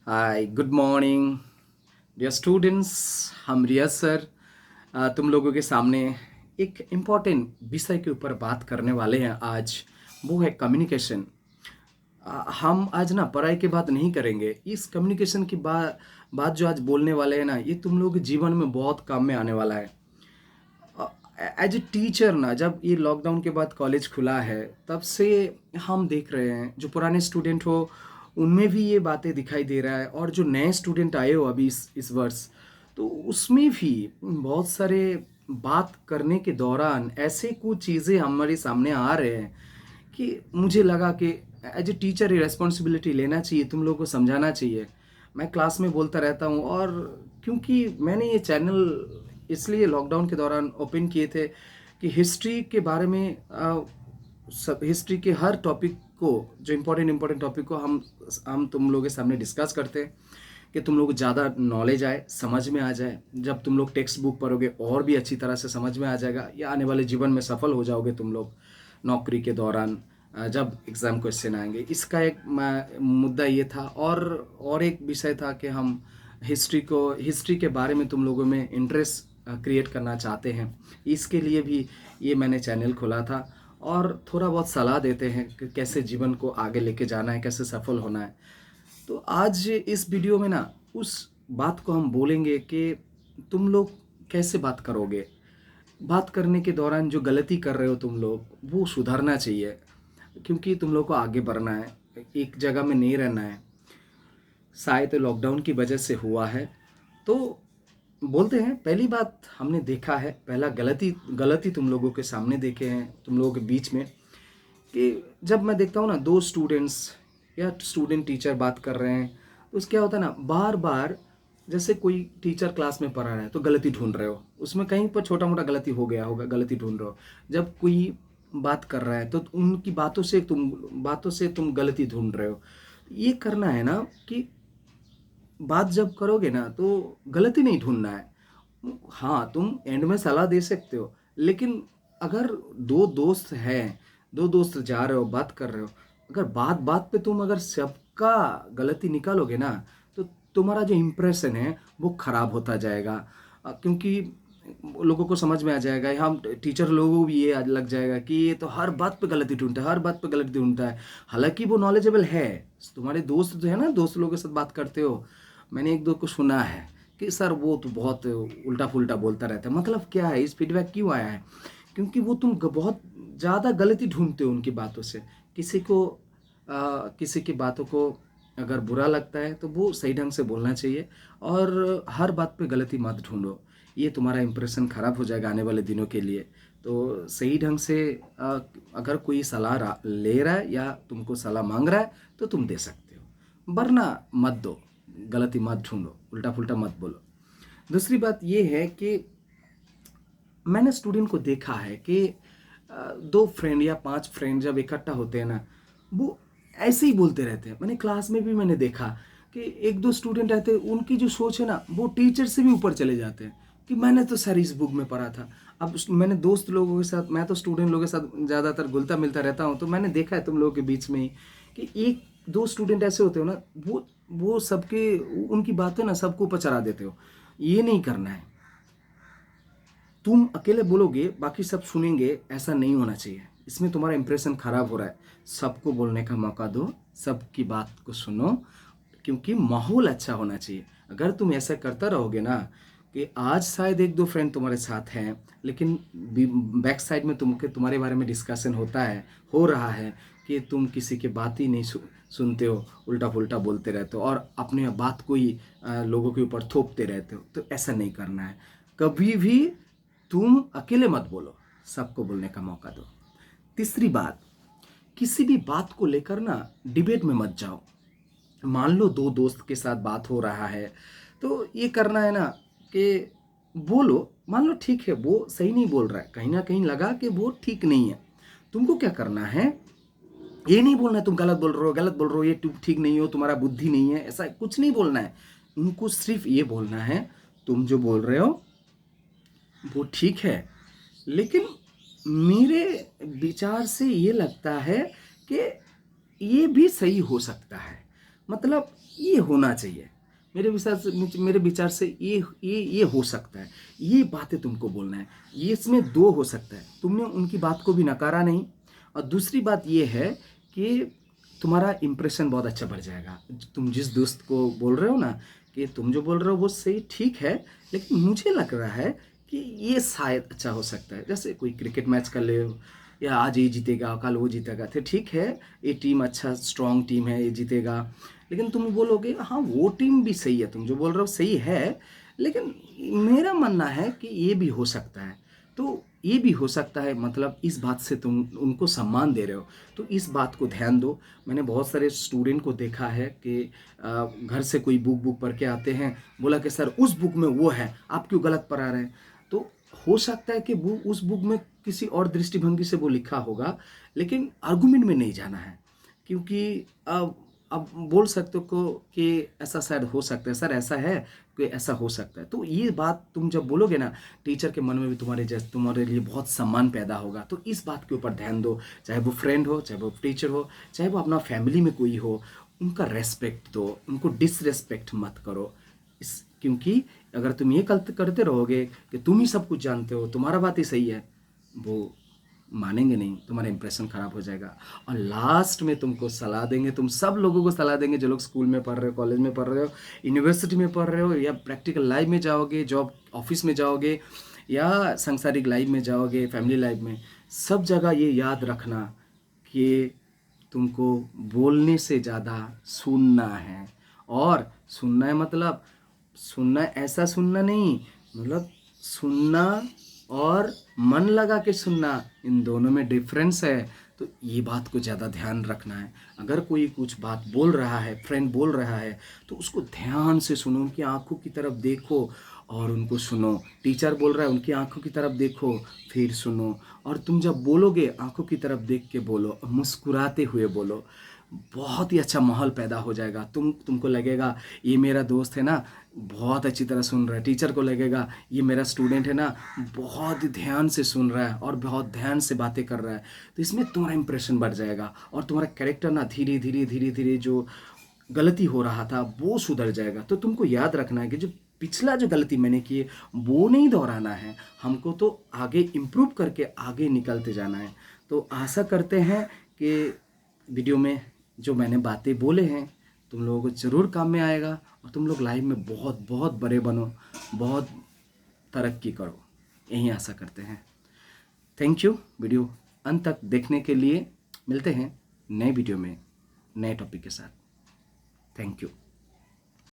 हाय good morning dear students. हम Riyaz sir तुम लोगों के सामने एक इम्पॉर्टेंट विषय के ऊपर बात करने वाले हैं आज। वो है कम्युनिकेशन। हम आज ना पढ़ाई की बात नहीं करेंगे। इस कम्युनिकेशन की बात जो आज बोलने वाले हैं ना, ये तुम लोगों के जीवन में बहुत काम में आने वाला है। एज ए टीचर ना, जब ये लॉकडाउन के बाद कॉलेज खुला है तब से हम देख रहे हैं जो पुराने स्टूडेंट हो उनमें भी ये बातें दिखाई दे रहा है, और जो नए स्टूडेंट आए हो अभी इस वर्ष, तो उसमें भी बहुत सारे बात करने के दौरान ऐसे कुछ चीज़ें हमारे सामने आ रहे हैं कि मुझे लगा कि एज ए टीचर ये रेस्पॉन्सिबिलिटी लेना चाहिए, तुम लोगों को समझाना चाहिए। मैं क्लास में बोलता रहता हूँ, और क्योंकि मैंने ये चैनल इसलिए लॉकडाउन के दौरान ओपन किए थे कि हिस्ट्री के बारे में सब हिस्ट्री के हर टॉपिक को, जो इम्पोर्टेंट टॉपिक को हम तुम लोगों के सामने डिस्कस करते हैं कि तुम लोग को ज़्यादा नॉलेज आए, समझ में आ जाए। जब तुम लोग टेक्स्ट बुक पढ़ोगे और भी अच्छी तरह से समझ में आ जाएगा, या आने वाले जीवन में सफल हो जाओगे तुम लोग नौकरी के दौरान जब एग्ज़ाम क्वेश्चन आएंगे। इसका एक मुद्दा ये था, और एक विषय था कि हम हिस्ट्री के बारे में तुम लोगों में इंटरेस्ट क्रिएट करना चाहते हैं। इसके लिए भी ये मैंने चैनल खोला था, और थोड़ा बहुत सलाह देते हैं कि कैसे जीवन को आगे लेके जाना है, कैसे सफल होना है। तो आज इस वीडियो में ना उस बात को हम बोलेंगे कि तुम लोग कैसे बात करोगे। बात करने के दौरान जो गलती कर रहे हो तुम लोग, वो सुधारना चाहिए, क्योंकि तुम लोग को आगे बढ़ना है, एक जगह में नहीं रहना है। शायद लॉकडाउन की वजह से हुआ है। तो बोलते हैं, पहली बात हमने देखा है, पहला गलती तुम लोगों के सामने देखे हैं, तुम लोगों के बीच में, कि जब मैं देखता हूँ ना दो स्टूडेंट्स या स्टूडेंट टीचर बात कर रहे हैं, तो उससे क्या होता है ना, बार बार जैसे कोई टीचर क्लास में पढ़ा रहा है तो गलती ढूंढ रहे हो, उसमें कहीं पर छोटा मोटा गलती हो गया होगा, गलती ढूंढ रहे हो। जब कोई बात कर रहा है तो उनकी बातों से तुम गलती ढूंढ रहे हो। ये करना है ना कि बात जब करोगे ना तो गलती नहीं ढूंढना है। हाँ, तुम एंड में सलाह दे सकते हो, लेकिन अगर दो दोस्त जा रहे हो, बात कर रहे हो, अगर बात बात पे तुम अगर सबका गलती निकालोगे ना, तो तुम्हारा जो इम्प्रेशन है वो खराब होता जाएगा। क्योंकि लोगों को समझ में आ जाएगा, हम टीचर लोगों को भी ये लग जाएगा कि ये तो हर बात पे गलती ढूंढता है, हर बात पे गलती ढूंढता है। हालांकि वो नॉलेजेबल है। तुम्हारे दोस्त जो है ना, दोस्त लोगों के साथ बात करते हो, मैंने एक दो को सुना है कि सर वो तो बहुत उल्टा फुल्टा बोलता रहता है। मतलब क्या है, इस फीडबैक क्यों आया है? क्योंकि वो तुम बहुत ज़्यादा गलती ढूंढते हो उनकी बातों से। किसी की बातों को अगर बुरा लगता है तो वो सही ढंग से बोलना चाहिए, और हर बात पे गलती मत ढूंढो। ये तुम्हारा इंप्रेशन ख़राब हो जाएगा आने वाले दिनों के लिए। तो सही ढंग से अगर कोई ले रहा है या तुमको सलाह मांग रहा है तो तुम दे सकते हो, वरना मत दो। गलती मत ढूंढो, उल्टा फुल्टा मत बोलो। दूसरी बात ये है कि मैंने स्टूडेंट को देखा है कि दो फ्रेंड या पांच फ्रेंड जब इकट्ठा होते हैं ना, वो ऐसे ही बोलते रहते हैं। मैंने क्लास में भी मैंने देखा कि एक दो स्टूडेंट रहते हैं, उनकी जो सोच है ना वो टीचर से भी ऊपर चले जाते हैं कि मैंने तो सर इस बुक में पढ़ा था। अब मैंने दोस्त लोगों के साथ, मैं तो स्टूडेंट लोगों के साथ ज़्यादातर घुलता मिलता रहता हूँ, तो मैंने देखा है तुम लोगों के बीच में ही कि एक दो स्टूडेंट ऐसे होते हो ना, वो सबके उनकी बातें ना सबको ऊपर चढ़ा देते हो। ये नहीं करना है। तुम अकेले बोलोगे, बाकी सब सुनेंगे, ऐसा नहीं होना चाहिए। इसमें तुम्हारा इंप्रेशन खराब हो रहा है। सबको बोलने का मौका दो, सबकी बात को सुनो, क्योंकि माहौल अच्छा होना चाहिए। अगर तुम ऐसा करता रहोगे ना कि आज शायद एक दो फ्रेंड तुम्हारे साथ हैं, लेकिन बैक साइड में तुम्हारे बारे में डिस्कशन हो रहा है कि तुम किसी की बात ही नहीं सुनते हो, उल्टा पुल्टा बोलते रहते हो, और अपने बात को ही लोगों के ऊपर थोपते रहते हो। तो ऐसा नहीं करना है। कभी भी तुम अकेले मत बोलो, सबको बोलने का मौका दो। तीसरी बात, किसी भी बात को लेकर ना डिबेट में मत जाओ। मान लो दो दोस्त के साथ बात हो रहा है, तो ये करना है ना कि बोलो, मान लो ठीक है वो सही नहीं बोल रहा है, कहीं ना कहीं लगा कि वो ठीक नहीं है, तुमको क्या करना है, ये नहीं बोलना है तुम गलत बोल रहे हो, ये तुम ठीक नहीं हो, तुम्हारा बुद्धि नहीं है, ऐसा कुछ नहीं बोलना है। उनको सिर्फ ये बोलना है, तुम जो बोल रहे हो वो ठीक है, लेकिन मेरे विचार से ये लगता है कि ये भी सही हो सकता है। मतलब ये होना चाहिए। मेरे विचार से ये हो सकता है, ये बातें तुमको बोलना है, ये इसमें दो हो सकता है, तुमने उनकी बात को भी नकारा नहीं। और दूसरी बात ये है कि तुम्हारा इंप्रेशन बहुत अच्छा बढ़ जाएगा। तुम जिस दोस्त को बोल रहे हो ना कि तुम जो बोल रहे हो वो सही ठीक है, लेकिन मुझे लग रहा है कि ये शायद अच्छा हो सकता है। जैसे कोई क्रिकेट मैच कर ले, या आज ये जीतेगा कल वो जीतेगा, तो ठीक है, ये टीम अच्छा स्ट्रांग टीम है, ये जीतेगा। लेकिन तुम बोलोगे हाँ वो टीम भी सही है, तुम जो बोल रहे हो सही है, लेकिन मेरा मानना है कि ये भी हो सकता है। तो ये भी हो सकता है, मतलब इस बात से तुम उनको सम्मान दे रहे हो, तो इस बात को ध्यान दो। मैंने बहुत सारे स्टूडेंट को देखा है कि घर से कोई बुक पढ़ के आते हैं, बोला कि सर उस बुक में वो है, आप क्यों गलत पढ़ा रहे हैं। तो हो सकता है कि वो उस बुक में किसी और दृष्टिभंगी से वो लिखा होगा, लेकिन आर्गुमेंट में नहीं जाना है। क्योंकि अब बोल सकते हो कि ऐसा शायद हो सकता है, सर ऐसा है कि ऐसा हो सकता है। तो ये बात तुम जब बोलोगे ना, टीचर के मन में भी तुम्हारे लिए बहुत सम्मान पैदा होगा। तो इस बात के ऊपर ध्यान दो, चाहे वो फ्रेंड हो, चाहे वो टीचर हो, चाहे वो अपना फैमिली में कोई हो, उनका रेस्पेक्ट दो, उनको डिसरेस्पेक्ट मत करो। क्योंकि अगर तुम ये गलत करते रहोगे कि तुम ही सब कुछ जानते हो, तुम्हारा बात ही सही है, वो मानेंगे नहीं, तुम्हारा इंप्रेशन खराब हो जाएगा। और लास्ट में तुमको सलाह देंगे, तुम सब लोगों को सलाह देंगे जो लोग स्कूल में पढ़ रहे हो, कॉलेज में पढ़ रहे हो, यूनिवर्सिटी में पढ़ रहे हो, या प्रैक्टिकल लाइफ में जाओगे, जॉब ऑफिस में जाओगे, या सांसारिक लाइफ में जाओगे, फैमिली लाइफ में, सब जगह ये याद रखना कि तुमको बोलने से ज़्यादा सुनना है। और सुनना है मतलब सुनना ऐसा सुनना नहीं, मतलब सुनना और मन लगा के सुनना, इन दोनों में डिफरेंस है। तो ये बात को ज़्यादा ध्यान रखना है। अगर कोई कुछ बात बोल रहा है, फ्रेंड बोल रहा है, तो उसको ध्यान से सुनो, उनकी आंखों की तरफ देखो और उनको सुनो। टीचर बोल रहा है, उनकी आंखों की तरफ देखो, फिर सुनो। और तुम जब बोलोगे आंखों की तरफ देख के बोलो, मुस्कुराते हुए बोलो, बहुत ही अच्छा माहौल पैदा हो जाएगा। तुमको लगेगा ये मेरा दोस्त है ना, बहुत अच्छी तरह सुन रहा है। टीचर को लगेगा ये मेरा स्टूडेंट है ना, बहुत ध्यान से सुन रहा है और बहुत ध्यान से बातें कर रहा है। तो इसमें तुम्हारा इंप्रेशन बढ़ जाएगा और तुम्हारा कैरेक्टर ना धीरे धीरे धीरे धीरे जो गलती हो रहा था वो सुधर जाएगा। तो तुमको याद रखना है कि जो पिछला जो गलती मैंने की है वो नहीं दोहराना है, हमको तो आगे इम्प्रूव करके आगे निकलते जाना है। तो आशा करते हैं कि वीडियो में जो मैंने बातें बोले हैं तुम लोगों को ज़रूर काम में आएगा और तुम लोग लाइफ में बहुत बहुत बड़े बनो, बहुत तरक्की करो, यही आशा करते हैं। थैंक यू वीडियो अंत तक देखने के लिए। मिलते हैं नए वीडियो में नए टॉपिक के साथ। Thank you.